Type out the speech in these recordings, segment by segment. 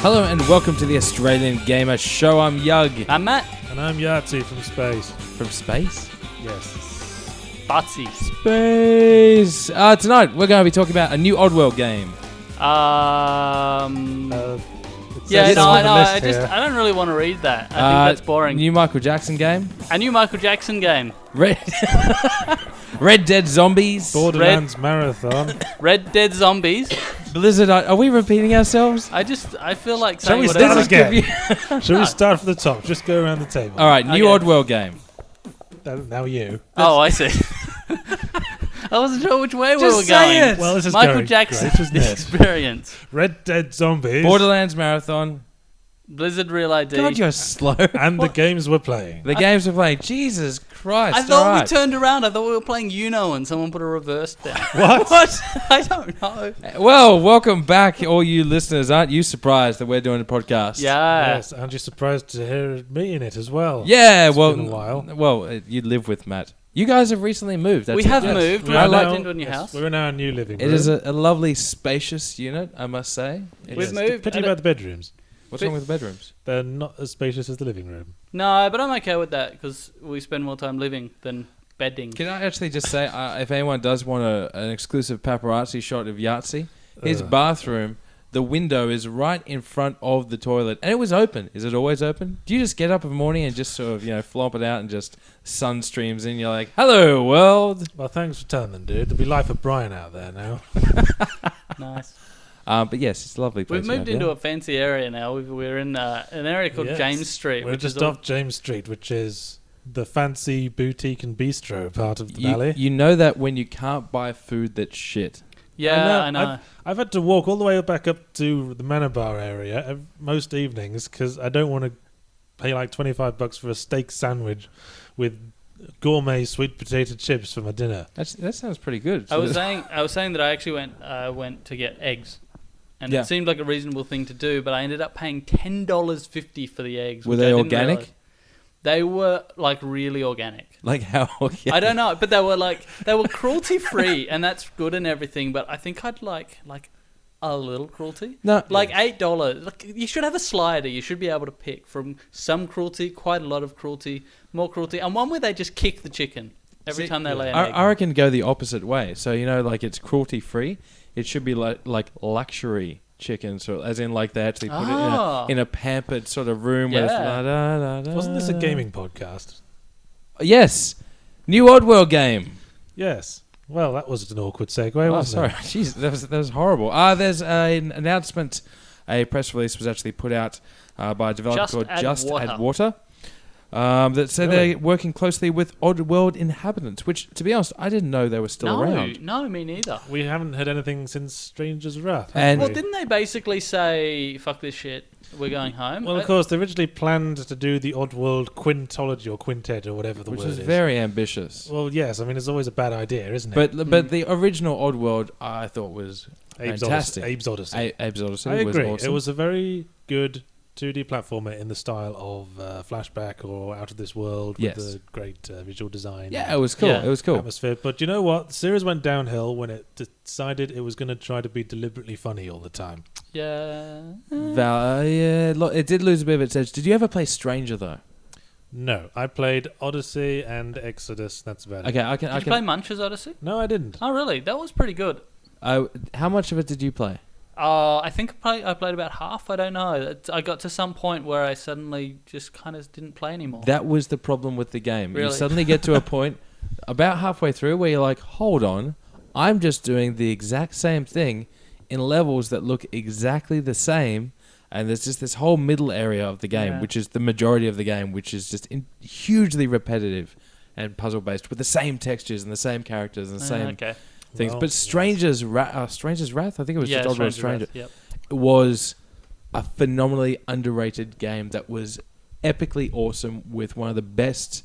Hello and welcome to the Australian Gamer Show. I'm Yug. I'm Matt. And I'm Yahtzee from space. From space? Yes. Batsy. Space! Tonight we're going to be talking about a new Oddworld game. I don't really want to read that. I think that's boring. New Michael Jackson game. A new Michael Jackson game. Red Dead Zombies. Borderlands Marathon. Red Dead Zombies. Blizzard. Are we repeating ourselves? I feel like Shall saying we whatever. start again? Shall we start from the top? Just go around the table. All right, new Okay. Oddworld game. Now you. Oh, I see. I wasn't sure which way we Just were say going. it. Well, this is Michael going Jackson great, isn't it? experience. Red Dead Zombies. Borderlands Marathon. Blizzard Real ID. God, you're slow. And the games we're playing. The games we're playing. Jesus Christ. I thought all we right. turned around. I thought we were playing Uno and someone put a reverse down. What? I don't know. Well, welcome back, all you listeners. Aren't you surprised that we're doing a podcast? Yeah. Yes, aren't you surprised to hear me in it as well? Yeah, It's well, been a while. Well, you live with Matt. You guys have recently moved. We have yes. moved. We We are moved now- into a new house. We're in our new living room. It is a lovely, spacious unit, I must say. We've moved. Pity and about the bedrooms. What's wrong with the bedrooms? They're not as spacious as the living room. No, but I'm okay with that because we spend more time living than bedding. Can I actually just say, if anyone does want an exclusive paparazzi shot of Yahtzee, his bathroom, the window is right in front of the toilet, and it was open. Is it always open? Do you just get up in the morning and just sort of, flop it out and just sun streams in? You're like, hello, world. Well, thanks for telling them, dude. There'll be Life of Brian out there now. Nice. But yes, it's a lovely place. We've moved into a fancy area now. We're in an area called Yes. James Street. We're which just is all- off James Street, which is the fancy boutique and bistro part of the You, valley. you know that when you can't buy food that's shit. Yeah, I know. I've had to walk all the way back up to the Manor Bar area most evenings because I don't want to pay like $25 for a steak sandwich with gourmet sweet potato chips for my dinner. That sounds pretty good. I was saying that I actually went to get eggs, and Yeah. it seemed like a reasonable thing to do. But I ended up paying $10.50 for the eggs. Were which they I didn't organic? realize. They were like really organic. Like how? I don't know, but they were cruelty free, and that's good and everything. But I think I'd like a little cruelty. No. Like $8. Like you should have a slider. You should be able to pick from some cruelty, quite a lot of cruelty, more cruelty, and one where they just kick the chicken every time they lay an egg. I reckon go the opposite way. So like it's cruelty free. It should be like luxury chicken, so as in like they actually put it in a pampered sort of room. Where it's Yeah. Wasn't this a gaming podcast? Yes, new Oddworld game. Yes. Well, that was an awkward segue, wasn't it? Jeez, that was horrible. There's an announcement. A press release was actually put out by a developer called Just Add Water. That said they're working closely with Oddworld inhabitants, which, to be honest, I didn't know they were still around. No, me neither. We haven't heard anything since Stranger's Wrath. And Well, didn't they basically say, fuck this shit, we're going home? Well, of course, they originally planned to do the Oddworld quintology or quintet or whatever the which word is is. very ambitious. Well, yes. I mean, it's always a bad idea, isn't it? But the original Oddworld, I thought was fantastic. Abe's Odyssey. Abe's Odyssey I was agree. awesome. It was a very good 2D platformer in the style of Flashback or Out of This World with Yes. the great visual design. Yeah, it was cool. Yeah. It was cool. Atmosphere. But you know what? The series went downhill when it decided it was going to try to be deliberately funny all the time. Yeah. It did lose a bit of its edge. Did you ever play Stranger though? No, I played Odyssey and Exodus. That's about it. Okay, Did you play Munch's Odyssey? No, I didn't. Oh, really? That was pretty good. How much of it did you play? I think I played about half. I don't know. I got to some point where I suddenly just kind of didn't play anymore. That was the problem with the game. Really? You suddenly get to a point about halfway through where you're like, hold on, I'm just doing the exact same thing in levels that look exactly the same, and there's just this whole middle area of the game, which is the majority of the game, which is just hugely repetitive and puzzle-based with the same textures and the same characters and the same things. Well, But Stranger's Wrath, I think it was just Oddworld Stranger, Yep. was a phenomenally underrated game that was epically awesome with one of the best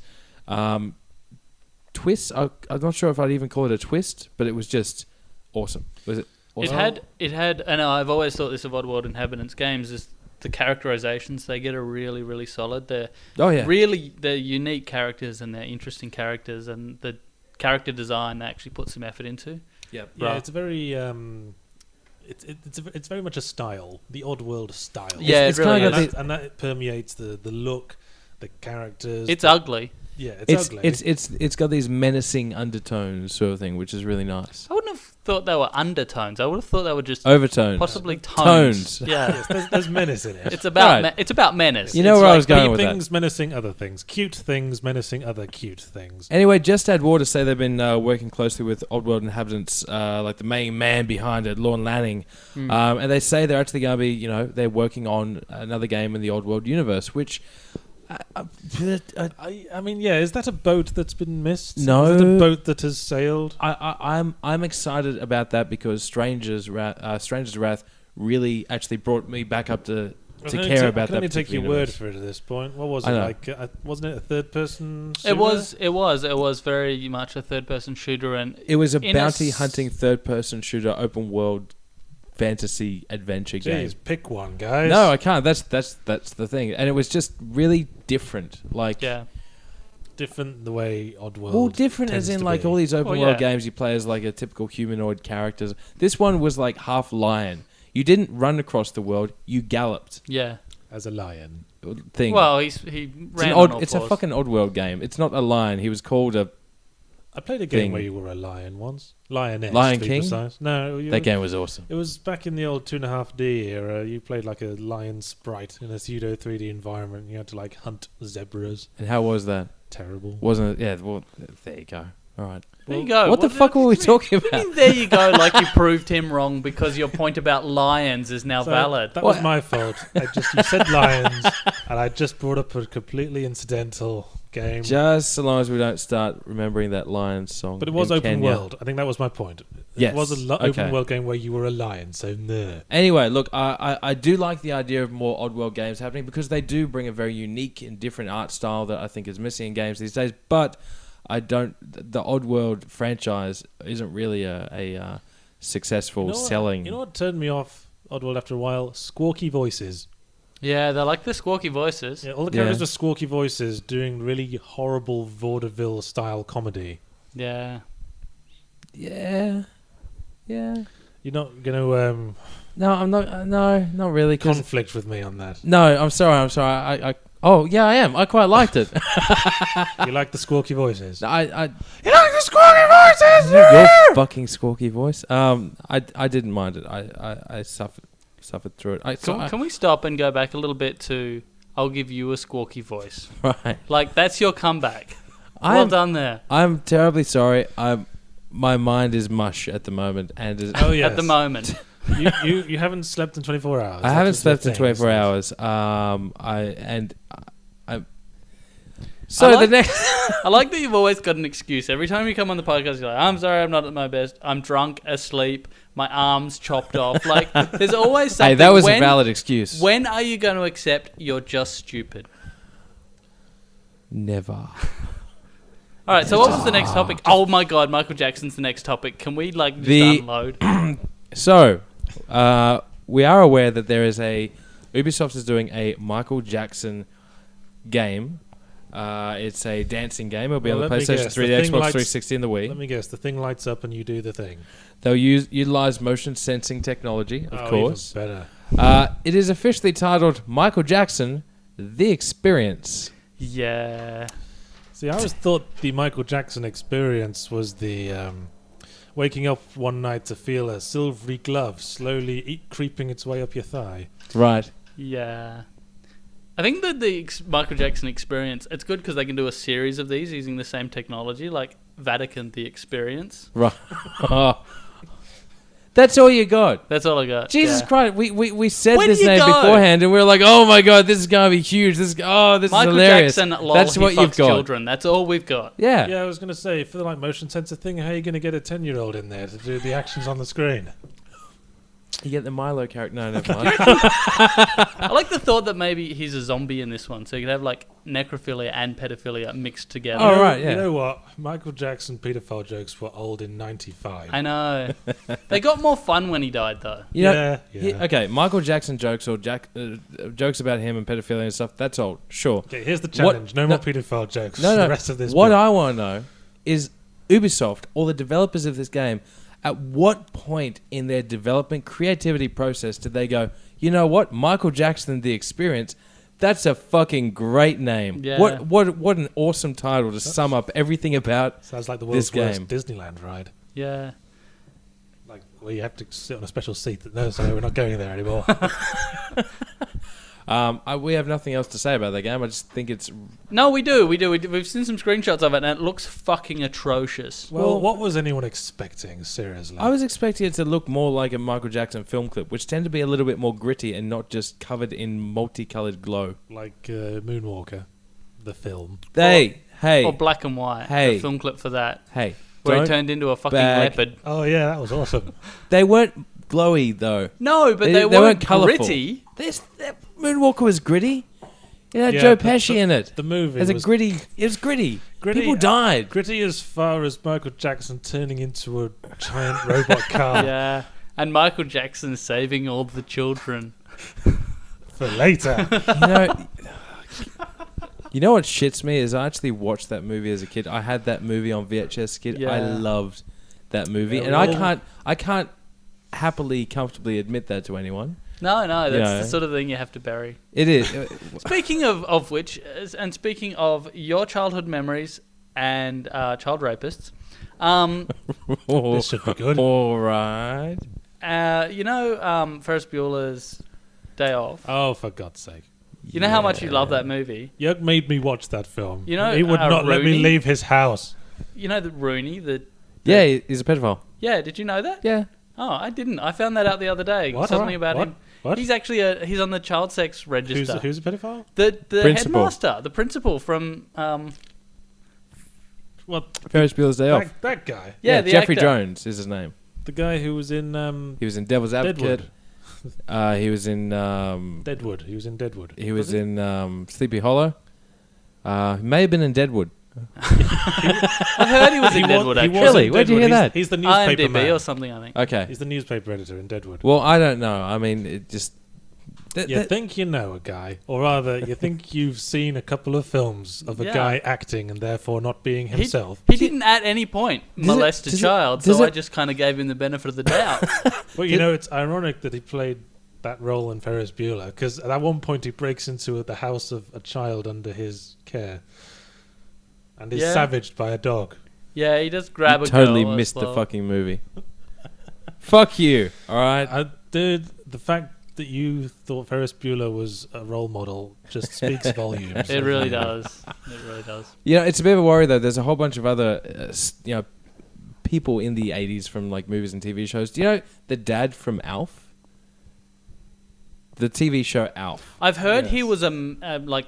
twists. I'm not sure if I'd even call it a twist, but it was just awesome. Was it awesome? It had, and I've always thought this of Oddworld Inhabitants games is the characterizations they get are really, really solid. They're they're unique characters and they're interesting characters, and the character design they actually put some effort into. Yep. Yeah, it's a very it's very much a style, the Oddworld style. Yeah, it's really kind of is. and that permeates the look, the characters. It's ugly. Yeah, it's ugly. It's got these menacing undertones sort of thing, which is really nice. I wouldn't have thought they were undertones. I would have thought they were just Overtones. possibly tones. Tones. Yeah, Yes, there's menace in it. it's about Right. it's about menace. You know It's where I like was going with that. Things menacing other things. Cute things menacing other cute things. Anyway, Just Add Water say they've been working closely with Oddworld inhabitants, like the main man behind it, Lorne Lanning, and they say they're actually going to be, they're working on another game in the Oddworld universe, which. I mean, yeah, is that a boat that's been missed? No. Is it a boat that has sailed? I'm excited about that because Stranger's Wrath really actually brought me back up to care about that. I can only take your particular word universe. for it at this point. What was it I know. like? Wasn't it a third-person shooter? It was very much a third-person shooter, and It was a in bounty hunting third-person shooter, open world fantasy adventure game. Jeez, pick one, guys. No, I can't. That's the thing, and it was just really different. Like, yeah. Different the way Oddworld. well, different as tends in to like be. all these open Well, world yeah. games you play as like a typical humanoid characters. This one was like half lion. You didn't run across the world; you galloped. Yeah. as a lion. Thing. Well, he it's ran on all it's a fours. fucking Oddworld game. It's not a lion. He was called a. I played a game Thing. where you were a lion once. Lioness, Lion to be King? precise. No, That game was awesome. It was back in the old 2.5D era. You played like a lion sprite in a pseudo 3D environment. You had to like hunt zebras. And how was that? Terrible. Wasn't it? Yeah. Well, there you go. All right. There you go. What the fuck were we talking about? There you go. Like you proved him wrong because your point about lions is now So valid. That was my fault. You said lions, and I just brought up a completely incidental game. Just so long as we don't start remembering that Lions song. But it was in open Kenya. world. I think that was my point. Yes. It was an Okay. open world game where you were a lion, so no. Anyway, look, I do like the idea of more Oddworld games happening because they do bring a very unique and different art style that I think is missing in games these days. But I don't. The Oddworld franchise isn't really a successful selling. You know what turned me off Oddworld after a while? Squawky voices. Yeah, they like the squawky voices. Yeah, all the characters were squawky voices doing really horrible vaudeville style comedy. Yeah. Yeah. You're not going to No, I'm not. No, not really. conflict with me on that. No, I'm sorry. I oh yeah, I am. I quite liked it. You like the squawky voices? You like the squawky voices? your fucking squawky voice. I didn't mind it. I suffered through it. Can we stop and go back a little bit to I'll give you a squawky voice? Right. Like, that's your comeback. Well done there. I'm terribly sorry. My mind is mush at the moment, and Oh, yes. At the moment. you haven't slept in 24 hours. I haven't That's what slept in you're 24 saying. hours. I the like- next. I like that you've always got an excuse. Every time you come on the podcast, you're like, I'm sorry, I'm not at my best. I'm drunk, asleep, my arm's chopped off. Like, there's always something. Hey, that was a valid excuse. When are you going to accept you're just stupid? Never. All right, so what was the next topic? Oh my God, Michael Jackson's the next topic. Can we just unload? So, we are aware that there is Ubisoft is doing a Michael Jackson game. It's a dancing game. It'll be on the let me PlayStation guess. 3, The the thing Xbox lights- 360, and the Wii. Let me guess. The thing lights up and you do the thing. They'll utilize motion sensing technology, of course. Even better. It is officially titled Michael Jackson: The Experience. Yeah. See, I always thought the Michael Jackson experience was the waking up one night to feel a silvery glove slowly creeping its way up your thigh. Right. Yeah. I think that the Michael Jackson experience, it's good because they can do a series of these using the same technology, like Vatican The Experience. Right. That's all you got. That's all I got. Jesus yeah. Christ, we said Where this do you name go? beforehand, and we were like, "Oh my God, this is gonna be huge! This is Michael hilarious." Jackson, lol, That's he what fucks you've got. children. That's all we've got. Yeah. Yeah, I was going to say, for the like motion sensor thing, how are you going to get a 10-year-old in there to do the actions on the screen? You get the Milo character. No, never mind. I like the thought that maybe he's a zombie in this one, so you could have like necrophilia and pedophilia mixed together. Oh, right, yeah. You know what? Michael Jackson pedophile jokes were old in 95. I know. They got more fun when he died, though. You know, Yeah. okay, Michael Jackson jokes or jokes about him and pedophilia and stuff. That's old. Sure. Okay, here's the challenge. No more pedophile jokes. No. The rest of this. What bit. I want to know is Ubisoft or the developers of this game At what point in their development creativity process did they go, you know what, Michael Jackson, The Experience, that's a fucking great name. Yeah. What an awesome title to sum up everything about Sounds like the this world's game. worst Disneyland ride. Yeah. Like, where you have to sit on a special seat. No, sorry, we're not going there anymore. We have nothing else to say about that game. I just think it's... No, we do. We've seen some screenshots of it, and it looks fucking atrocious. Well, what was anyone expecting, seriously? I was expecting it to look more like a Michael Jackson film clip, which tend to be a little bit more gritty and not just covered in multicolored glow. Like Moonwalker, the film. Or Black and White. Hey. The film clip for that. Hey. Where he turned into a fucking leopard. Oh, yeah, that was awesome. They weren't glowy, though. No, but they weren't colourful. gritty. Moonwalker was gritty. It had Yeah, Joe Pesci in it. The movie It was gritty. It was gritty. People uh, died. Gritty as far as Michael Jackson turning into a giant robot car. Yeah. And Michael Jackson saving all the children. For later. You know what shits me is I actually watched that movie as a kid. I had that movie on VHS as a kid. Yeah. I loved that movie. Yeah, and I can't happily, comfortably admit that to anyone. No, that's the sort of thing you have to bury. It is. Speaking of which, and speaking of your childhood memories and child rapists, This should be good. All right. Ferris Bueller's Day Off. Oh, for God's sake. You know how much you love that movie? Yug made me watch that film. You know, he would not let me Rooney? leave his house. You know the Rooney, Yeah, he's a pedophile. Yeah, did you know that? Yeah. Oh, I didn't. I found that out the other day. What? Something about What? him. What? He's actually he's on the child sex register. Who's a pedophile? The Principal. headmaster, the principal from What? Ferris Bueller's Day Off. That guy. yeah, the Jeffrey actor. Jones is his name. The guy who was in He was in Devil's Advocate. Deadwood. He was in Deadwood. He was in Deadwood. he was in Sleepy Hollow. He may have been in Deadwood. I heard he was in Deadwood. Actually, Really? Where'd you hear that? He's the newspaper IMDb man. or something. I think. Okay. He's the newspaper editor in Deadwood. Well, I don't know. I mean, it just... You think you know a guy, or rather, you think you've seen a couple of films of a guy acting and therefore not being himself. He didn't at any point molest a child, so I just kind of gave him the benefit of the doubt. Well, you know, it's ironic that he played that role in Ferris Bueller, because at one point he breaks into the house of a child under his care and is savaged by a dog. Yeah, he does grab a totally girl missed as well. the fucking movie. Fuck you, alright? Dude, the fact that you thought Ferris Bueller was a role model just speaks volumes. It really does. It really does. You know, it's a bit of a worry, though. There's a whole bunch of other, people in the 80s from, like, movies and TV shows. Do you know the dad from Alf? The TV show Alf. I've heard he was a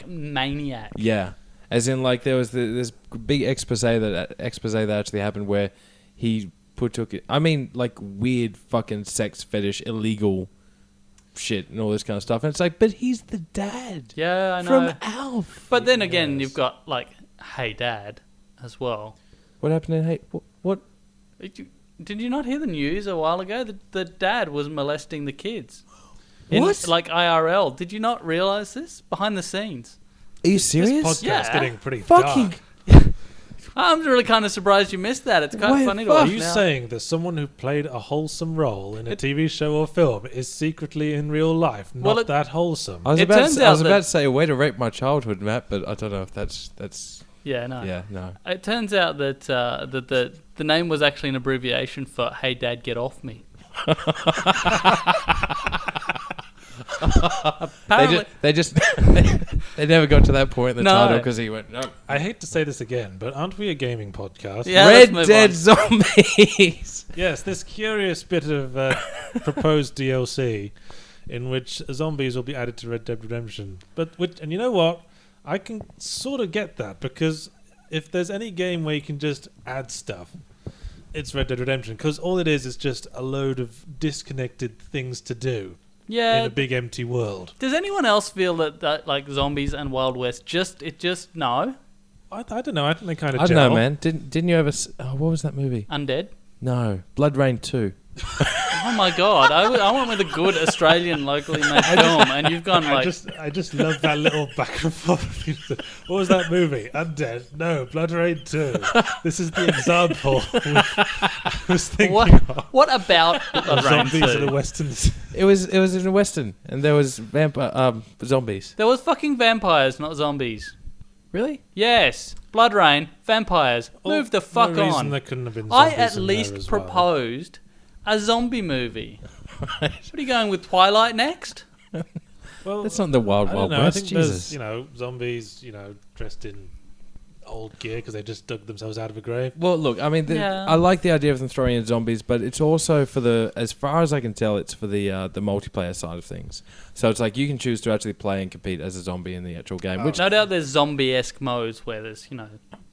maniac. Yeah. As in, like, there was this big expose that actually happened where he took it. I mean, like, weird fucking sex fetish, illegal shit and all this kind of stuff. And it's like, but he's the dad. Yeah, I know. From Alf. But then again, you've got, like, Hey Dad as well. What happened in Hey... What? Did you not hear the news a while ago? The dad was molesting the kids. What? Like IRL. Did you not realise this? Behind the scenes. Are you serious? This podcast's getting pretty fucking dark. I'm really kind of surprised you missed that. It's kind of funny to Are watch you now. saying that someone who played a wholesome role in a TV show or film is secretly in real life not that wholesome? I was about to say a way to rape my childhood, Matt, but I don't know if that's... Yeah, no. Yeah, no. It turns out that the name was actually an abbreviation for Hey Dad, Get Off Me. Apparently, they never got to that point in the title because he went, no. I hate to say this again, but aren't we a gaming podcast? Yeah, Red Dead Zombies. Yes, this curious bit of proposed DLC in which zombies will be added to Red Dead Redemption. And you know what? I can sort of get that, because if there's any game where you can just add stuff, it's Red Dead Redemption, because all it is just a load of disconnected things to do. Yeah. In a big empty world. Does anyone else feel that like zombies and Wild West no? I don't know. I think they kind of. I don't know, man. Didn't you ever? What was that movie? Undead. No, Blood Rain 2. Oh my god! I went with a good Australian locally made film, and you've gone like. I just love that little back and forth. What was that movie? Undead? No, Blood Rain 2. This is the example. I was thinking. What about Blood Rain 2? Zombies in the westerns. It was in a western, and there was zombies. There was fucking vampires, not zombies. Really? Yes. Blood Rain, vampires. Move the fuck on. There couldn't have been I zombies at in least there as proposed a zombie movie. What are you going with, Twilight next? Well, that's not the Wild Wild West. West. I think Jesus. there's, zombies, dressed in old gear because they just dug themselves out of a grave. Well, look, I mean, I like the idea of them throwing in zombies, but it's also for as far as I can tell, it's for the multiplayer side of things. So it's like you can choose to actually play and compete as a zombie in the actual game. Which no doubt there's zombie-esque modes where there's,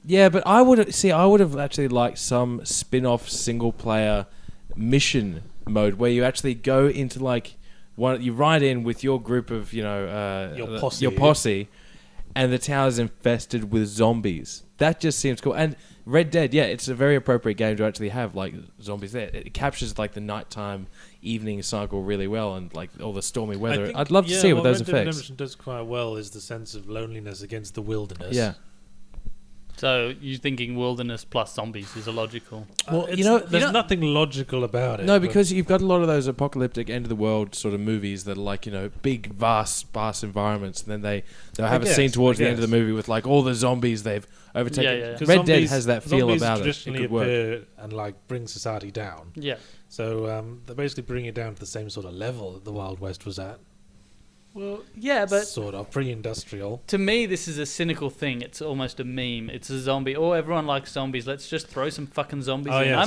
Yeah, but I would have actually liked some spin-off single-player mission mode where you actually go into you ride in with your group of your posse, and the tower's infested with zombies. That just seems cool. And Red Dead, it's a very appropriate game to actually have zombies there. It captures the nighttime evening cycle really well, and all the stormy weather. I'd love to see it with those effects. Red Dead effects. Redemption does quite well is the sense of loneliness against the wilderness. Yeah. So you're thinking wilderness plus zombies is illogical? Well, there's nothing logical about it. No, because you've got a lot of those apocalyptic end of the world sort of movies that are big, vast environments, and then they'll have a scene towards the end of the movie with all the zombies they've overtaken. Yeah. Red Dead has that feel about it. Traditionally appear and bring society down. Yeah. So they're basically bringing it down to the same sort of level that the Wild West was at. Well, yeah, but sort of pre-industrial. To me, this is a cynical thing. It's almost a meme. It's a zombie. Oh, everyone likes zombies. Let's just throw some fucking zombies in. Yeah,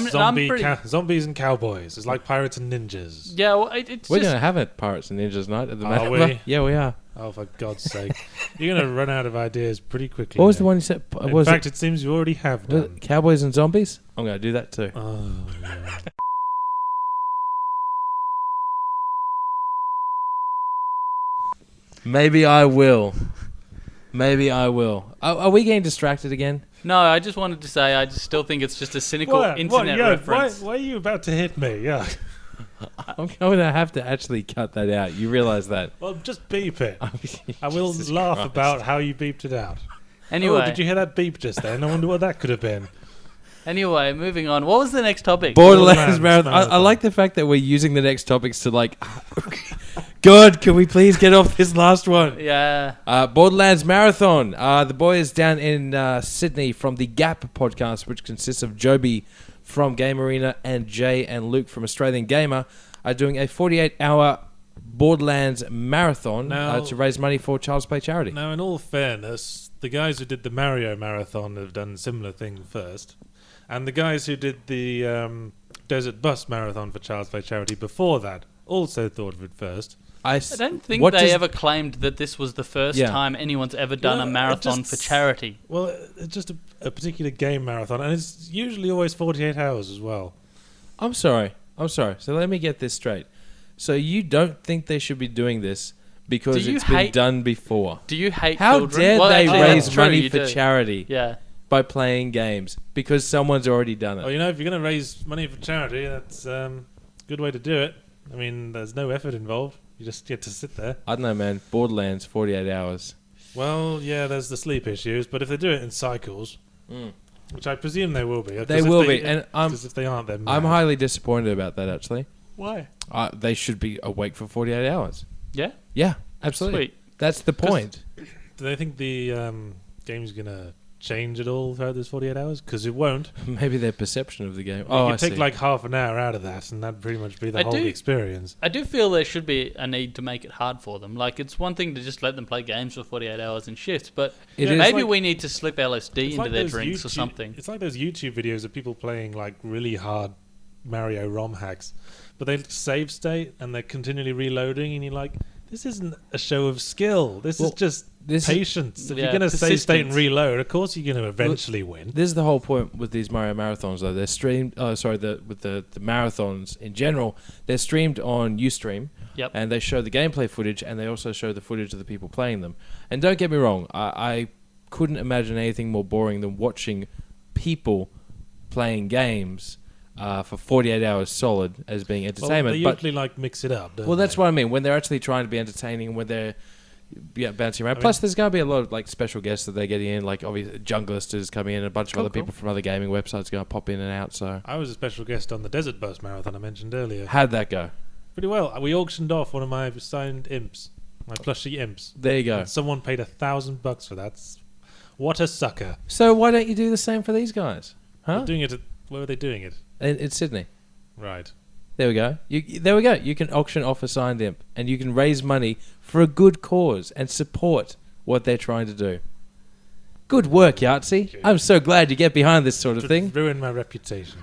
zombies and cowboys. It's like pirates and ninjas. Yeah, well, we're going to have a Pirates and Ninjas night at the Are we? Yeah, we are. Oh, for God's sake. You're going to run out of ideas pretty quickly. What was the one you said? In fact, it seems you already have done. Cowboys and Zombies? I'm going to do that too. Oh, yeah. Maybe I will. Are we getting distracted again? No, I just wanted to say I just still think it's just a cynical internet reference. Why are you about to hit me? Yeah. I'm going to have to actually cut that out. You realise that? Well, just beep it. I will Jesus laugh Christ. about how you beeped it out. Anyway. Oh, did you hear that beep just then? I wonder what that could have been. Anyway, moving on. What was the next topic? Borderlands Marathon. I like the fact that we're using the next topics to God, can we please get off this last one? Yeah. Borderlands Marathon. The boys down in Sydney from the Gap podcast, which consists of Joby from Game Arena and Jay and Luke from Australian Gamer, are doing a 48-hour Borderlands Marathon to raise money for Child's Play charity. Now, in all fairness, the guys who did the Mario Marathon have done a similar thing first. And the guys who did the Desert Bus Marathon for Child's Play charity before that also thought of it first. I don't think they ever claimed that this was the first time anyone's ever done a marathon for charity. Well, it's just a particular game marathon, and it's usually always 48 hours as well. I'm sorry. So let me get this straight. So you don't think they should be doing this because it's been done before? Do you hate How children? dare they raise money for do. charity by playing games? Because someone's already done it. Well, if you're going to raise money for charity, that's a good way to do it. I mean, there's no effort involved. You just get to sit there. I don't know, man. Borderlands, 48 hours. Well, yeah, there's the sleep issues, but if they do it in cycles, which I presume they will be. They will be. And if they aren't, then I'm highly disappointed about that, actually. Why? They should be awake for 48 hours. Yeah? Yeah, absolutely. Sweet. That's the point. Do they think the game's going to change at all throughout those 48 hours? Because it won't. Maybe their perception of the game. You could take half an hour out of that, and that'd pretty much be the whole experience. I do feel there should be a need to make it hard for them. It's one thing to just let them play games for 48 hours in shifts, but maybe we need to slip LSD into their drinks or something. It's like those YouTube videos of people playing really hard Mario ROM hacks, but they save state and they're continually reloading, and you're like, this isn't a show of skill. This is just patience. If you're going to save state and reload, of course you're going to eventually win. This is the whole point with these Mario marathons, though. They're streamed. With the marathons in general, they're streamed on Ustream, and they show the gameplay footage, and they also show the footage of the people playing them. And don't get me wrong, I couldn't imagine anything more boring than watching people playing games for 48 hours solid as being entertainment. Well, they usually mix it up, don't they? That's what I mean. When they're actually trying to be entertaining, when they're bouncing around. Plus, there's going to be a lot of special guests that they're getting in, obviously Junglisters coming in, and a bunch of other people from other gaming websites going to pop in and out. So I was a special guest on the Desert Bus Marathon I mentioned earlier. How'd that go? Pretty well. We auctioned off one of my signed imps, my plushie imps. There you go. And someone paid $1,000 for that. What a sucker! So why don't you do the same for these guys? Huh? They're doing it. Where were they doing it? In Sydney. Right. There we go. There we go. You can auction off a signed imp, and you can raise money for a good cause and support what they're trying to do. Good work, Yahtzee. I'm so glad you get behind this sort of thing. Ruin my reputation.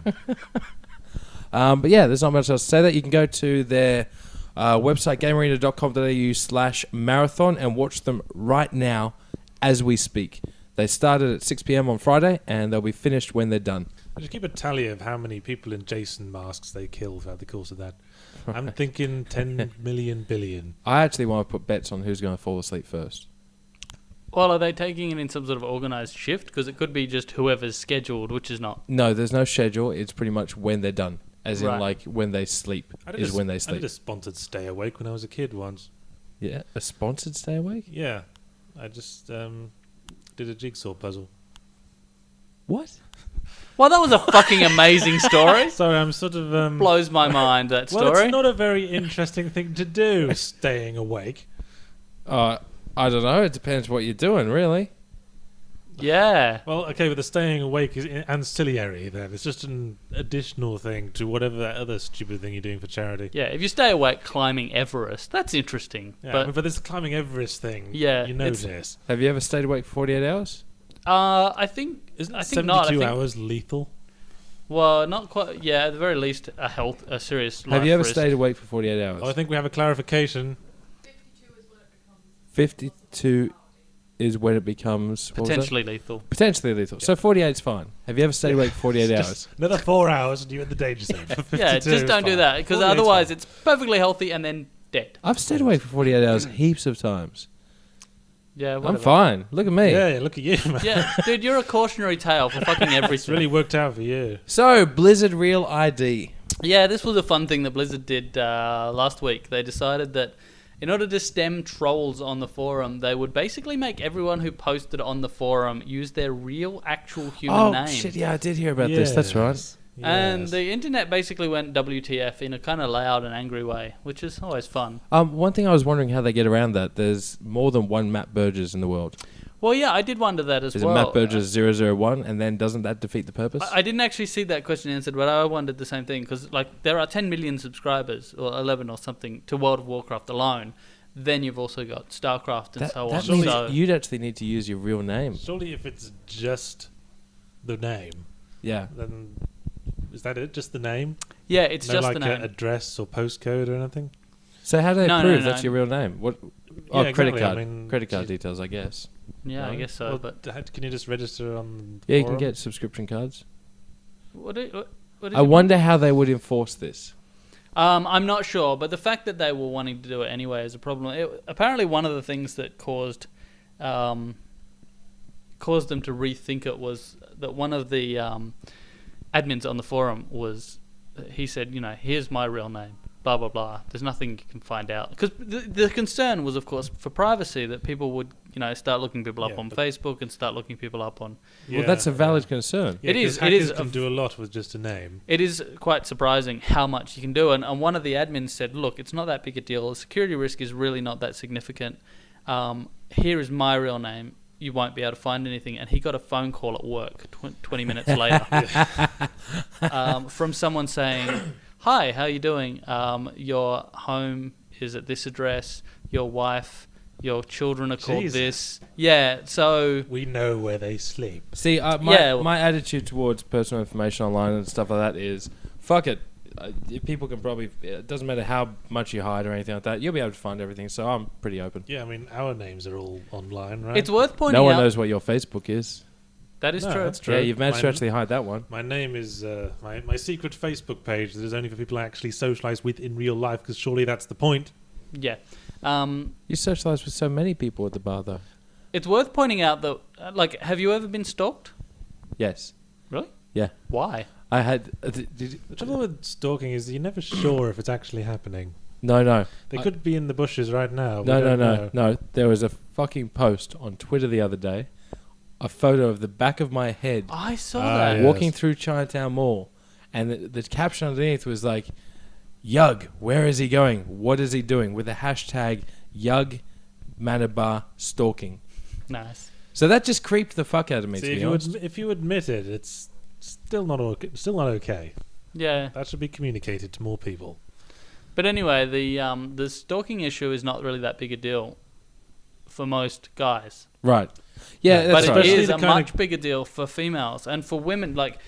But yeah, there's not much else to say. That you can go to their website, gamearena.com.au/marathon, and watch them right now as we speak. They started at 6 p.m. on Friday, and they'll be finished when they're done. Just keep a tally of how many people in Jason masks they kill throughout the course of that. I'm thinking 10 million billion. I actually want to put bets on who's going to fall asleep first. Well, are they taking it in some sort of organised shift? Because it could be just whoever's scheduled, which is not. No, there's no schedule. It's pretty much when they're done. As in, when they sleep is when they sleep. I did a sponsored stay awake when I was a kid once. Yeah, a sponsored stay awake? Yeah. I just did a jigsaw puzzle. What? Well, that was a fucking amazing story. Sorry, I'm sort of... blows my mind, that story. Well, it's not a very interesting thing to do, staying awake. I don't know. It depends what you're doing, really. Yeah. Well, okay, but the staying awake is ancillary then. It's just an additional thing to whatever that other stupid thing you're doing for charity. Yeah, if you stay awake climbing Everest, that's interesting. Yeah, but this climbing Everest thing, yeah, you know this. Have you ever stayed awake for 48 hours? I think... Isn't I think 72 not. hours lethal? Well, not quite. Yeah, at the very least, a serious life Have you ever risk. stayed awake for 48 hours? Oh, I think we have a clarification. 52 is when it becomes... Potentially lethal. Potentially lethal. Yeah. So 48 is fine. Have you ever stayed awake for 48 hours? Another 4 hours and you're in the danger zone. Yeah, just don't do that, because otherwise it's perfectly healthy and then dead. I've stayed awake for 48 hours heaps of times. Yeah, whatever. I'm fine. Look at me. Yeah, look at you, man. Yeah, dude, you're a cautionary tale for fucking everything. It's really worked out for you. So, Blizzard Real ID. Yeah, this was a fun thing that Blizzard did last week. They decided that in order to stem trolls on the forum, they would basically make everyone who posted on the forum use their real, actual human name. Oh, shit, yeah, I did hear about this. That's right. Yes. And the internet basically went WTF in a kind of loud and angry way, which is always fun. One thing I was wondering how they get around that, there's more than one Matt Burgess in the world. Well, yeah, I did wonder that as well. Is it Matt Burgess 001, and then doesn't that defeat the purpose? I didn't actually see that question answered, but I wondered the same thing, because there are 10 million subscribers, or 11 or something, to World of Warcraft alone. Then you've also got StarCraft and so on. That means you'd actually need to use your real name. Surely if it's just the name, then is that it? Just the name? Yeah, it's just the name. No address or postcode or anything? So how do they prove that's your real name? What? Oh, yeah, credit exactly. card. I mean, credit card details, I guess. Yeah, no? I guess so. Well, but can you just register on Yeah, you forum? can get subscription cards. What I wonder how they would enforce this. I'm not sure, but the fact that they were wanting to do it anyway is a problem. Apparently, one of the things that caused them to rethink it was that one of the admins on the forum he said, here's my real name, blah, blah, blah. There's nothing you can find out. Because the concern was, of course, for privacy, that people would, start looking people up on Facebook and start looking people up on... Well, that's a valid concern. Yeah, it is. Hackers can do a lot with just a name. It is quite surprising how much you can do. And one of the admins said, look, it's not that big a deal. The security risk is really not that significant. Here is my real name. You won't be able to find anything. And he got a phone call at work 20 minutes later from someone saying, hi, how are you doing? Your home is at this address. Your wife, your children are called this. Yeah, so... We know where they sleep. See, my attitude towards personal information online and stuff like that is, fuck it. People can probably... It doesn't matter how much you hide or anything like that. You'll be able to find everything, so I'm pretty open. Yeah, I mean, our names are all online, right? It's worth pointing out... No one knows what your Facebook is. That is true. That's true. Yeah, you've managed to actually hide that one. My name is... my secret Facebook page that is only for people I actually socialise with in real life, because surely that's the point. Yeah. You socialise with so many people at the bar, though. It's worth pointing out that... have you ever been stalked? Yes. Really? Yeah. Why? I had. The trouble with stalking is you're never sure if it's actually happening. No. They could be in the bushes right now. No. There was a fucking post on Twitter the other day. A photo of the back of my head I saw Ah, that. yeah. walking through Chinatown Mall. And the caption underneath was like, Yug, where is he going? What is he doing? With the hashtag Yug Manabar stalking. Nice. So that just creeped the fuck out of me, See, to if be you, honest. if you admit it, it's still not okay. Still not okay. Yeah. That should be communicated to more people. But anyway, the stalking issue is not really that big a deal for most guys. Right. Yeah, No, that's But right. it Especially is the a kind much bigger deal for females and for women. Like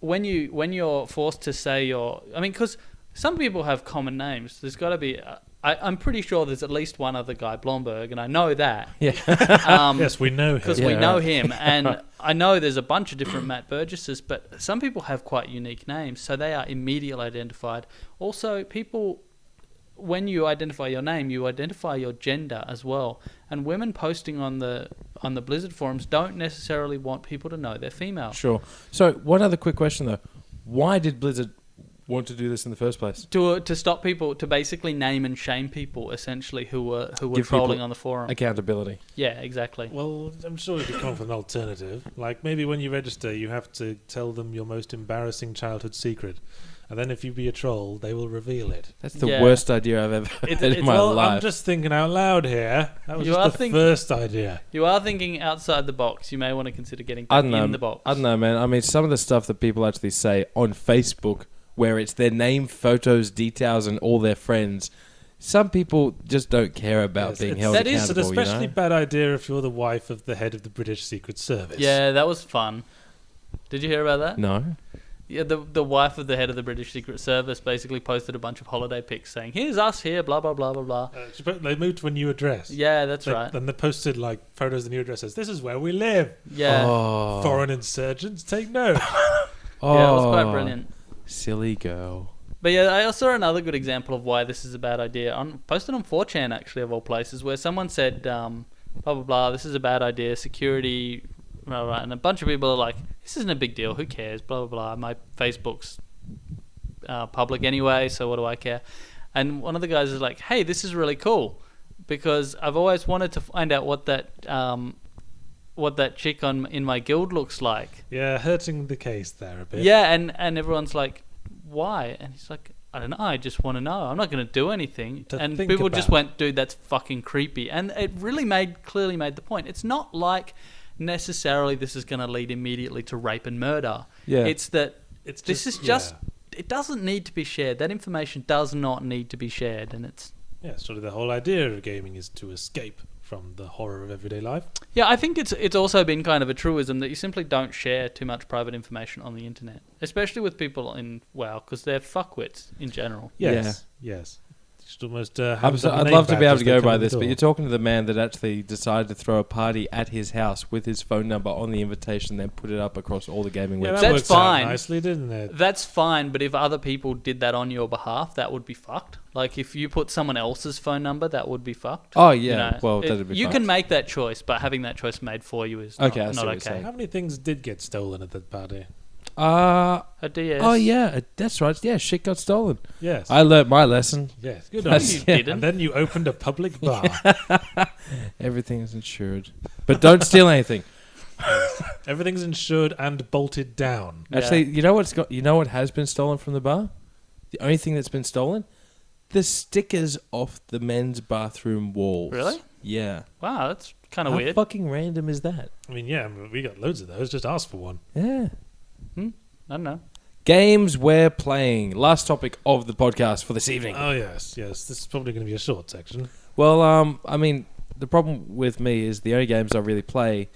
when you're forced to say because some people have common names. There's got to be. I'm pretty sure there's at least one other guy, Blomberg, and I know that. Yeah. Yes, we know him. Because Yeah, we know right. him, and I know there's a bunch of different Matt Burgesses, but some people have quite unique names, so they are immediately identified. Also, people, when you identify your name, you identify your gender as well. And women posting on the Blizzard forums don't necessarily want people to know they're female. Sure. So, one other quick question, though. Why did Blizzard want to do this in the first place? To stop people, to basically name and shame people, essentially, who were Give trolling people on the forum. Accountability. Yeah, exactly. Well, I'm sure you could come up with an alternative. Like maybe when you register, you have to tell them your most embarrassing childhood secret, and then if you be a troll, they will reveal it. That's the Yeah. worst idea I've ever It's- heard in it's- my Well, life. I'm just thinking out loud here. That was You are just the first idea. You are thinking outside the box. You may want to consider getting I back don't know. in the box. I don't know, man. I mean, some of the stuff that people actually say on Facebook, where it's their name, photos, details, and all their friends. Some people just don't care about Yes, being it's- held that is It's an accountable. especially You know? bad idea if you're the wife of the head of the British Secret Service. Yeah, that was fun. Did you hear about that? No. Yeah, the wife of the head of the British Secret Service basically posted a bunch of holiday pics saying, "Here's us here, blah blah blah blah blah." They moved to a new address. Yeah, that's right. Then they posted like photos of the new address. Says, "This is where we live." Yeah, Oh. Foreign insurgents, take note. Oh. yeah, it was quite brilliant. Silly girl. But yeah, I saw another good example of why this is a bad idea. Posted on 4chan, actually, of all places, where someone said, blah, blah, blah, this is a bad idea, security, blah, blah, and a bunch of people are like, this isn't a big deal, who cares, blah, blah, blah. My Facebook's public anyway, so what do I care? And one of the guys is like, hey, this is really cool, because I've always wanted to find out what that chick in my guild looks like. Yeah, hurting the case there a bit. Yeah, and everyone's like, why? And he's like, I don't know, I just want to know. I'm not going to do anything. To And think people just about. went, dude, that's fucking creepy. And it really clearly made the point. It's not like necessarily this is going to lead immediately to rape and murder. Yeah. It's that It's this is just, it doesn't need to be shared. That information does not need to be shared. And it's, Yeah, sort of the whole idea of gaming is to escape from the horror of everyday life. yeah, I think it's also been kind of a truism that you simply don't share too much private information on the internet, especially with people in WoW, because they're fuckwits in general. Yes, yes. You should almost have I'd them love to name be able badge to as they go come by in the this, but door. you're talking to the man that actually decided to throw a party at his house with his phone number on the invitation, then put it up across all the gaming Yeah, websites. that That's worked out fine. nicely, didn't it? That's fine, but if other people did that on your behalf, that would be fucked. Like, if you put someone else's phone number, that would be fucked. Oh, You yeah. know, Well, that'd be You fucked. can make that choice, but having that choice made for you is Okay, I see not what you're okay. saying. How many things did get stolen at that party? A DS. Oh, yeah. That's right. Yeah, shit got stolen. Yes. I learned my lesson. Yes, good on That's- you. You yeah. didn't. And then you opened a public bar. Everything is insured. But don't steal anything. Everything's insured and bolted down. Yeah. Actually, you know what has been stolen from the bar? The only thing that's been stolen? The stickers off the men's bathroom walls. Really? Yeah. Wow, that's kind of How weird. fucking random is that? I mean, yeah, we got loads of those. Just ask for one. Yeah. I don't know. Games we're playing. Last topic of the podcast for this evening. Oh, yes, yes. This is probably going to be a short section. Well, I mean, the problem with me is the only games I really play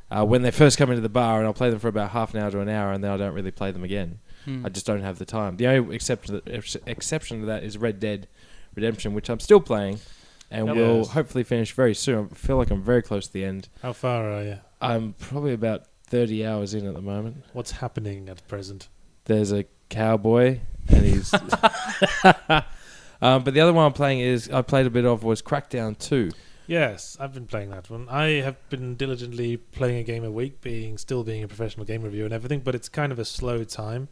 when they first come into the bar, and I'll play them for about half an hour to an hour, and then I don't really play them again. I just don't have the time. The only exception to that is Red Dead Redemption, which I'm still playing, and Yep. will Yes. hopefully finish very soon. I feel like I'm very close to the end. How far are you? I'm probably about 30 hours in at the moment. What's happening at present? There's a cowboy, and he's... but the other one I'm playing I played a bit of was Crackdown 2. Yes, I've been playing that one. I have been diligently playing a game a week, still being a professional game reviewer and everything, but it's kind of a slow time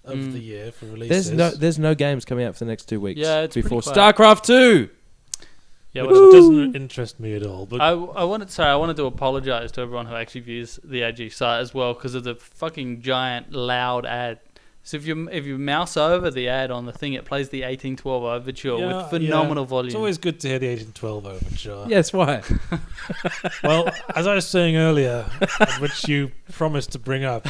of the year for releases. There's no games coming out for the next 2 weeks. Yeah, it's before pretty quiet. StarCraft 2. Yeah, Which doesn't interest me at all. But I wanted to apologize to everyone who actually views the AG site as well because of the fucking giant loud ad. So if you mouse over the ad on the thing, it plays the 1812 overture with phenomenal volume. It's always good to hear the 1812 overture. Yes, why? Well, as I was saying earlier, which you promised to bring up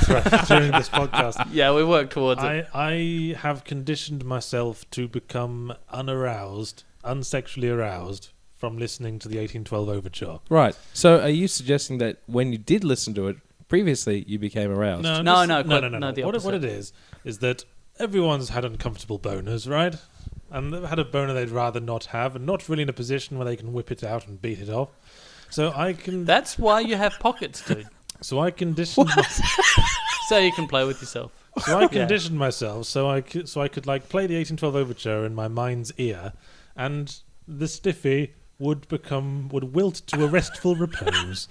during this podcast. Yeah, we work towards it. I have conditioned myself to become unsexually aroused from listening to the 1812 overture. Right. So are you suggesting that when you did listen to it previously, you became aroused? No. The What opposite. it is that everyone's had uncomfortable boners, right? And they've had a boner they'd rather not have, and not really in a position where they can whip it out and beat it off. So I can. That's why you have pockets, dude. So I conditioned. So you can play with yourself. So I conditioned myself so I could like play the 1812 overture in my mind's ear, and the stiffy would wilt to a restful repose.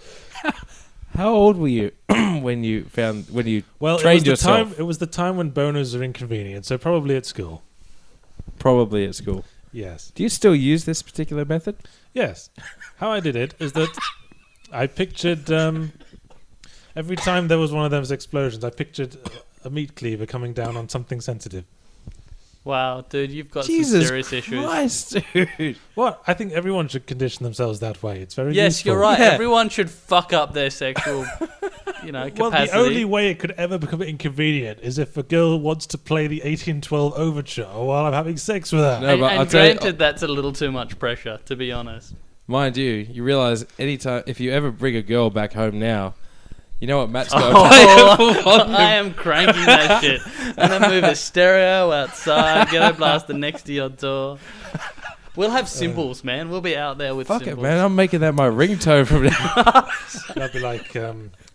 How old were you when you trained yourself? It was the time when boners are inconvenient, so probably at school. Probably at school. Yes. Do you still use this particular method? Yes. How I did it is that I pictured every time there was one of those explosions, I pictured a meat cleaver coming down on something sensitive. Wow, dude, you've got Jesus some serious issues. Christ, dude. What? I think everyone should condition themselves that way. It's very Yes, useful. you're right. Yeah. Everyone should fuck up their sexual, capacity. Well, the only way it could ever become inconvenient is if a girl wants to play the 1812 overture while I'm having sex with her. No, and but I'll and tell you- granted, that's a little too much pressure, to be honest. Mind you realise anytime if you ever bring a girl back home now, you know what Matt's got to play. I am cranking that shit. And then move a stereo outside, ghetto blaster next to your door. We'll have cymbals, man. We'll be out there with Fuck cymbals. it, man. I'm making that my ringtone from now. That'd be like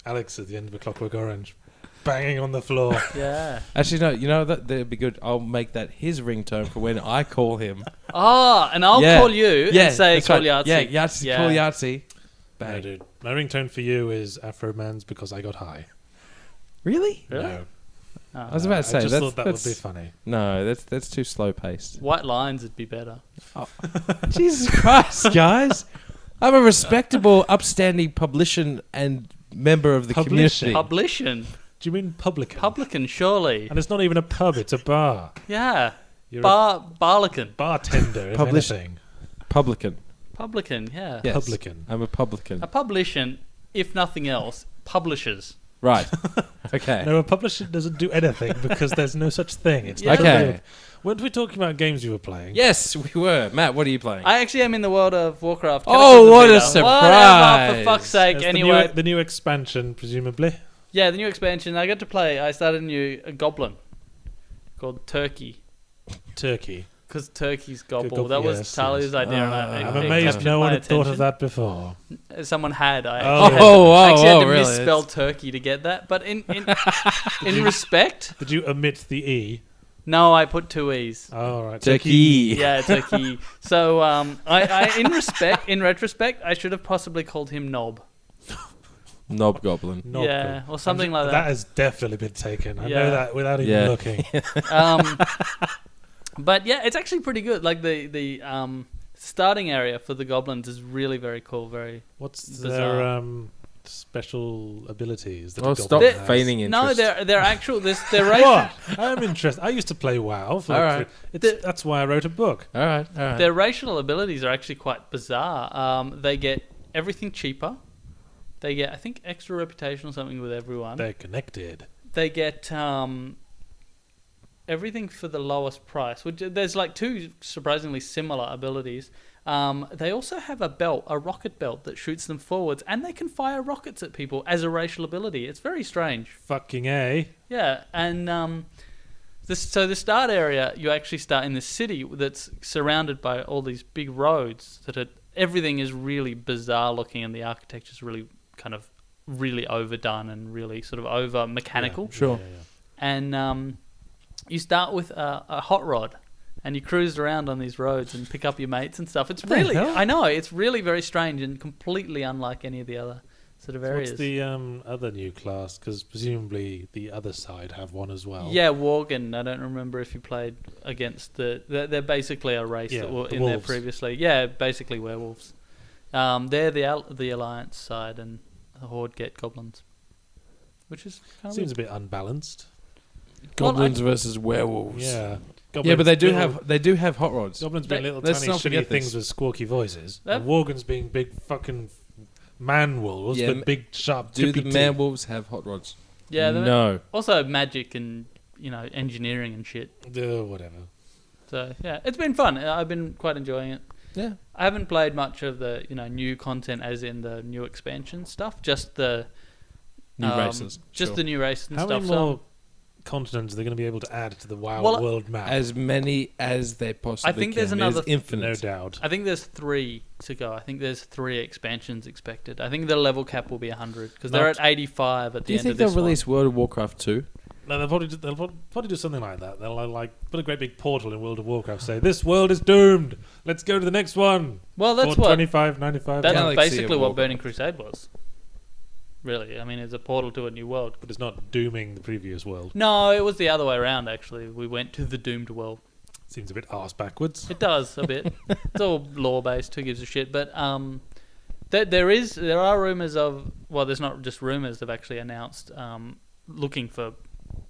Alex at the end of A Clockwork Orange, banging on the floor. Yeah. Actually, no. You know that'd be good. I'll make that his ringtone for when I call him. Oh, and I'll Yeah. call you and say, that's call right. Yahtzee. Yeah, Yahtzee. Call Yahtzee. No, Bang. dude. My ringtone for you is Afro Man's Because I Got High. Really? Really? No. Oh. I was about to say I just that's, thought that that's would be funny. No, that's too slow paced. White Lines would be better. Jesus Christ, guys! I'm a respectable, upstanding publican and member of the Publishing. community. Publican. Do you mean publican? Publican, surely. And it's not even a pub, it's a bar. Yeah. You're Barlican. a bartender, if Publish- anything. Publican. Publican, yeah. Yes. Publican. I'm a publican. A publican, if nothing else, publishes. Right. Okay. No, a publisher doesn't do anything because there's no such thing. It's Yeah. not Okay. real. Weren't we talking about games you were playing? Yes, we were. Matt, what are you playing? I actually am in the world of Warcraft. Oh, what a Whatever, surprise. for fuck's sake. It's Anyway, the new expansion, presumably. yeah, the new expansion. I got to play. I started a goblin called Turkey. Turkey. Because Turkey's gobble. Gobble, that was yes, Talia's yes. idea. And I'm it amazed captured no one my had thought of attention. that before. Someone had. I Oh. actually had, Oh, I actually had to really? misspell turkey to get that. But in respect, Did you omit the E? no, I put two E's. Oh, all right. Turkey. Yeah, turkey. So, in retrospect, I should have possibly called him Knob. Knob Goblin. Not Yeah, good. or something like that. That has definitely been taken. I Yeah. know that without even Yeah. looking. But yeah, it's actually pretty good. Like the starting area for the goblins is really very cool. Very What's bizarre. their special abilities? That a Oh, goblin stop has? feigning interest. no, they're actual. They're racial. What? I'm interested. I used to play WoW. For All right. That's why I wrote a book. All right. Their racial abilities are actually quite bizarre. They get everything cheaper. They get, I think, extra reputation or something with everyone. They're connected. They get everything for the lowest price. Which there's like two surprisingly similar abilities. They also have a rocket belt that shoots them forwards, and they can fire rockets at people as a racial ability. It's very strange. Fucking A. Yeah, and so the start area, you actually start in this city that's surrounded by all these big roads everything is really bizarre looking, and the architecture's really kind of really overdone and really sort of over mechanical. Sure. Yeah. And you start with a hot rod, and you cruise around on these roads and pick up your mates and stuff. It's the really, hell? I know, it's really very strange and completely unlike any of the other sort of areas. What's the other new class? Because presumably the other side have one as well. Yeah, Worgen. I don't remember if you played against they're basically a race that were the in there wolves. previously. Yeah, basically werewolves. They're the Alliance side, and the Horde get goblins, which is kind of Seems a bit unbalanced. Goblins versus werewolves. Yeah. Yeah, but they do little- have hot rods. Goblins being little let's tiny not shitty forget things this. with squawky voices. That- And Worgens being big fucking man wolves, Yeah, but big sharp Do the tippy man teeth. wolves have hot rods? yeah. No. Also magic and engineering and shit. Whatever. So yeah, it's been fun. I've been quite enjoying it. Yeah. I haven't played much of the new content, as in the new expansion stuff. Just the New races. just Sure. the new races and How stuff. many more continents are they going to be able to add to the WoW Well, world map? As many as they possibly I think can. there's another- infinite. no doubt. I think there's 3 to go. I think there's 3 expansions expected. I think the level cap will be 100 because they're Not- at 85 at Do the you end think of they'll this release World of Warcraft 2? No, they'll probably do something like that. They'll like put a great big portal in World of Warcraft. Say this world is doomed. Let's go to the next one. one. Well, that's For what 25.95. that's Galaxy basically of what Warcraft. Burning Crusade was. Really, I mean, it's a portal to a new world. But it's not dooming the previous world. No, it was the other way around. Actually, we went to the doomed world. Seems a bit arse backwards. It does a bit. It's all lore based. Who gives a shit? But there are rumors of. Well, there's not just rumors. They've actually announced looking for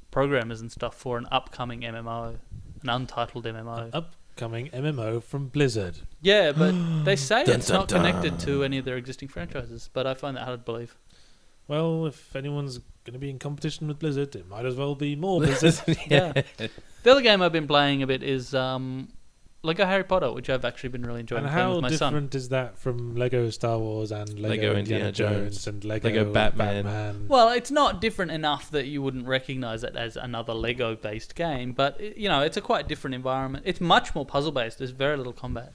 programmers and stuff for an upcoming MMO, an untitled MMO. Upcoming MMO from Blizzard. Yeah, but they say Dun, it's dun, not dun. connected to any of their existing franchises. But I find that hard to believe. Well, if anyone's going to be in competition with Blizzard, it might as well be more Blizzard. Yeah. The other game I've been playing a bit is Lego Harry Potter, which I've actually been really enjoying And playing how with my son. different is that from Lego Star Wars and Lego Indiana Jones and Lego Batman? Well, it's not different enough that you wouldn't recognize it as another Lego-based game, but it's a quite different environment. It's much more puzzle-based. There's very little combat.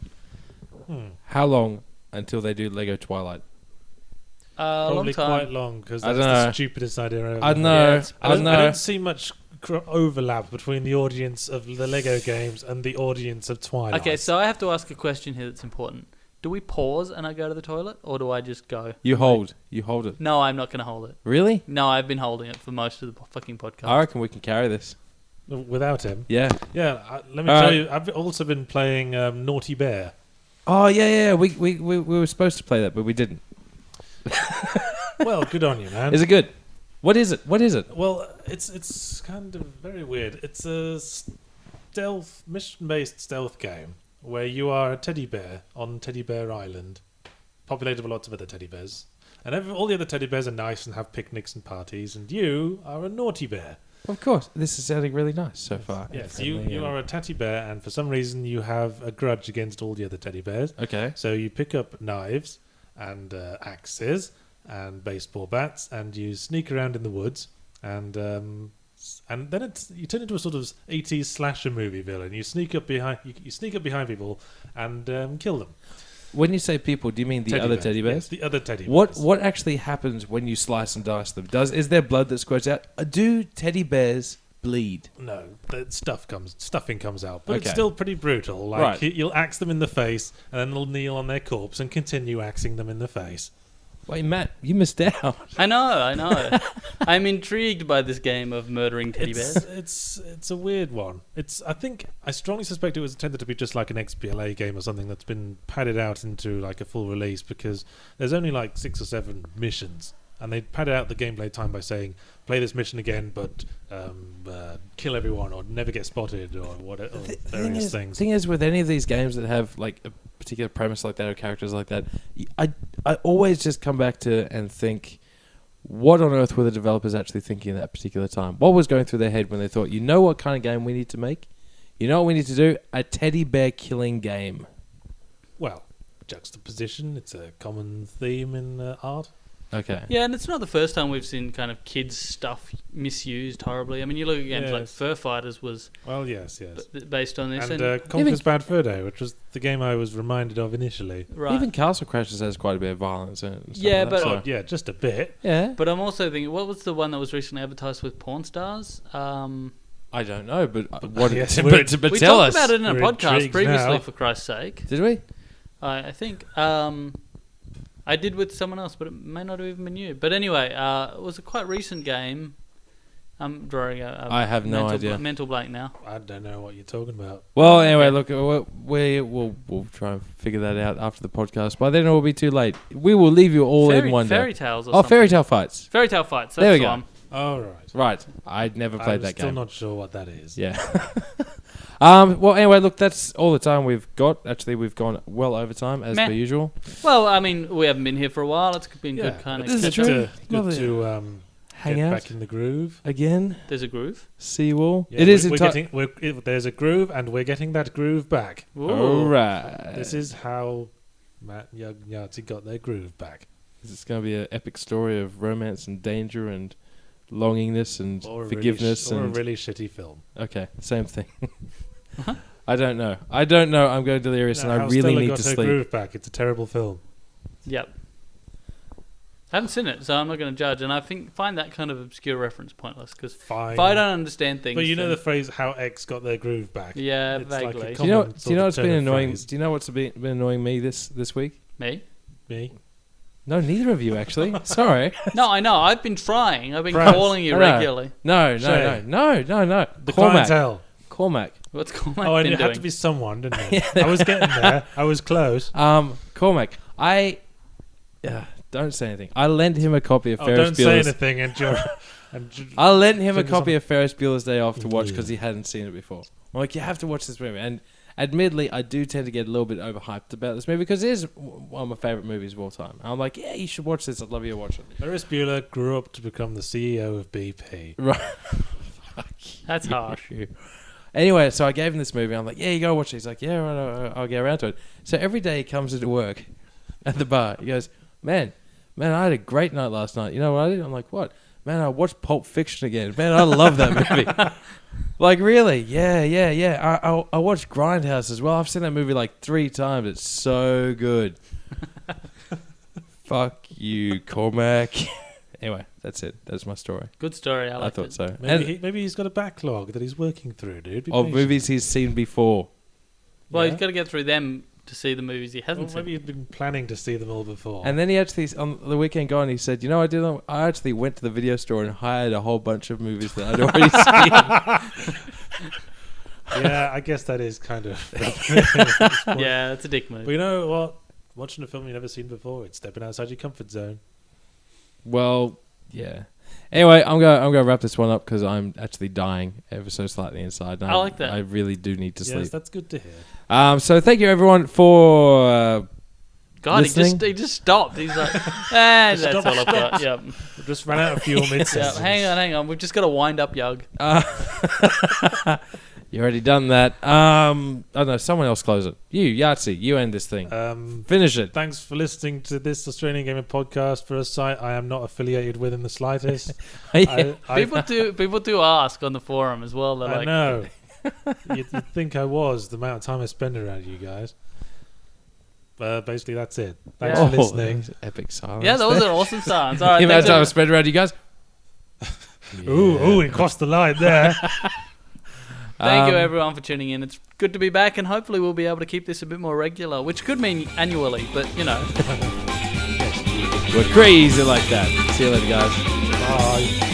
How long until they do Lego Twilight? Long Probably time. quite long because I that's don't the know. stupidest idea ever. I know. I I know. don't see much overlap between the audience of the Lego games and the audience of Twilight. Okay, so I have to ask a question here that's important. Do we pause and I go to the toilet, or do I just go? You hold it. No, I'm not going to hold it. Really? No, I've been holding it for most of the fucking podcast. I reckon we can carry this. Without him. Yeah. Yeah, let me All tell right. you, I've also been playing Naughty Bear. Oh yeah. We were supposed to play that, but we didn't. Well, good on you, man. Is it good? What is it? Well, it's kind of very weird. It's a stealth, mission-based stealth game where you are a teddy bear on Teddy Bear Island, populated with lots of other teddy bears. And all the other teddy bears are nice and have picnics and parties, and you are a naughty bear. Of course. This is sounding really nice so far. Yes, Friendly you and- are a teddy bear, and for some reason you have a grudge against all the other teddy bears. Okay. So you pick up knives and axes and baseball bats, and you sneak around in the woods, and then you turn into a sort of 80s slasher movie villain. You sneak up behind people and kill them. When you say people, do you mean the other teddy bears? Yes, the other teddy bears. What actually happens when you slice and dice them? Is there blood that squirts out? Do teddy bears bleed? No, the stuffing comes out, but it's Okay. still pretty brutal. Like Right. you'll axe them in the face, and then they'll kneel on their corpse and continue axing them in the face. Wait, Matt, you missed out. I know. I'm intrigued by this game of murdering teddy bears. It's a weird one. I strongly suspect it was intended to be just like an XBLA game or something that's been padded out into like a full release, because there's only like 6 or 7 missions, and they padded out the gameplay time by saying play this mission again, but kill everyone or never get spotted or whatever, various things. Thing is, with any of these games that have like a particular premise like that or characters like that, I always just come back to and think, what on earth were the developers actually thinking at that particular time? What was going through their head when they thought, you know what kind of game we need to make? You know what we need to do? A teddy bear killing game. Well, juxtaposition, it's a common theme in art. Okay. Yeah, and it's not the first time we've seen kind of kids' stuff misused horribly. I mean, you look at games like Yes. Fur Fighters was Well, yes. based on this. And Conker's Bad Fur Day, which was the game I was reminded of initially. right. Even Castle Crashers has quite a bit of violence in it. and stuff Yeah, like that, but- so- Oh, yeah, just a bit. yeah. But I'm also thinking, what was the one that was recently advertised with porn stars? I don't know, but what? Yes, but We tell talked us. about it in a We're podcast intrigued previously, now. for Christ's sake. Did we? I think I did with someone else, but it may not have even been you. But anyway, it was a quite recent game. I'm drawing a I have no idea. mental blank now. I don't know what you're talking about. Well, anyway, Okay. look, we'll try and figure that out after the podcast. By then, it will be too late. We will leave you all in wonder. Fairy tales or Oh, something. Fairy Tale Fights. Fairy Tale Fights. That's There we the go. one. All right. Right. I'd never played I'm that still game. not sure what that is. Yeah. Well, anyway, look, that's all the time we've got. Actually, we've gone well over time, as Meh. per usual. Well, I mean, we haven't been here for a while. It's been Yeah, good kind of this is Good true. to, good Lovely. to Hang get out back in the groove. again. There's a groove. See you all. Yeah, It is there's a groove, and we're getting that groove back. Ooh. all right. This is how Matt and Yug Yahtzee got their groove back. It's going to be an epic story of romance and danger and longingness and Or a forgiveness really, or a and really shitty film. okay, same thing. I don't know. I'm going delirious and I how really Stella need got to her sleep. groove back. It's a terrible film. Yep. I haven't seen it, so I'm not going to judge. And I find that kind of obscure reference pointless because Fine. if I don't understand things, But you know then- the phrase "how X got their groove back." yeah, it's like a vaguely. com- Do you know? common Do you know what's sort been of turn of annoying? phrase. Do you know what's been annoying me this week? Me? Me? No, neither of you actually. Sorry. No, I know. I've been trying. I've been Press. calling you I know. regularly. No. Shay. No. The Cormac. clientele. Cormac. What's Cormac Oh, and been it had doing? to be someone, didn't it? I was getting there. I was close. Cormac. Don't say anything. I lent him a copy of Oh, Ferris don't say Bueller's. anything, and you're. I lent him a Focus copy on- of Ferris Bueller's Day Off to watch Yeah. because he hadn't seen it before. I'm like, you have to watch this movie. And admittedly, I do tend to get a little bit overhyped about this movie because it is one of my favorite movies of all time. And I'm like, yeah, you should watch this. I'd love you to watch it. Ferris Bueller grew up to become the CEO of BP. Right. That's harsh. Anyway, so I gave him this movie. I'm like, yeah, you go watch it. He's like, yeah, right, I'll get around to it. So every day he comes into work at the bar. He goes, man, I had a great night last night. You know what I did? I'm like, what? Man, I watched Pulp Fiction again. Man, I love that movie. Like, really? Yeah. I watched Grindhouse as well. I've seen that movie like 3 times. It's so good. Fuck you, Cormac. Anyway, that's it. That's my story. Good story. I I like thought it. so. Maybe he's got a backlog that he's working through, dude. Be Of patient. movies he's seen before. Well, Yeah. he's got to get through them to see the movies he hasn't Well, maybe seen. he's been planning to see them all before. And then he actually, on the weekend gone, he said, you know, I actually went to the video store and hired a whole bunch of movies that I'd already seen. Yeah, I guess that is kind of. Yeah, it's a dick move. But you know what? Watching a film you've never seen before, it's stepping outside your comfort zone. Well, yeah. Anyway, I'm gonna wrap this one up because I'm actually dying ever so slightly inside. And I like that. I really do need to Yes, sleep. that's good to hear. So thank you everyone for God, listening. he just stopped. He's like, that's Stop, all I've got. Yep. Just ran out of fuel mid Yeah, sentence. hang on. We've just got to wind up, Yug. you already done that. I don't know. Someone else close it. You, Yahtzee, you end this thing. Finish it. Thanks for listening to this Australian Gamer podcast for a site I am not affiliated with in the slightest. Yeah. People do ask on the forum as well. They're I like, know. You'd think I was, the amount of time I spend around you guys. Basically, that's it. Thanks Yeah. for listening. that was epic silence. yeah, that was an awesome silence. All right, The amount of thanks, time I everyone. spent around you guys. Ooh, he crossed the line there. Thank you everyone for tuning in. It's good to be back, and hopefully we'll be able to keep this a bit more regular, which could mean annually, but you know. We're crazy like that. See you later, guys. Bye.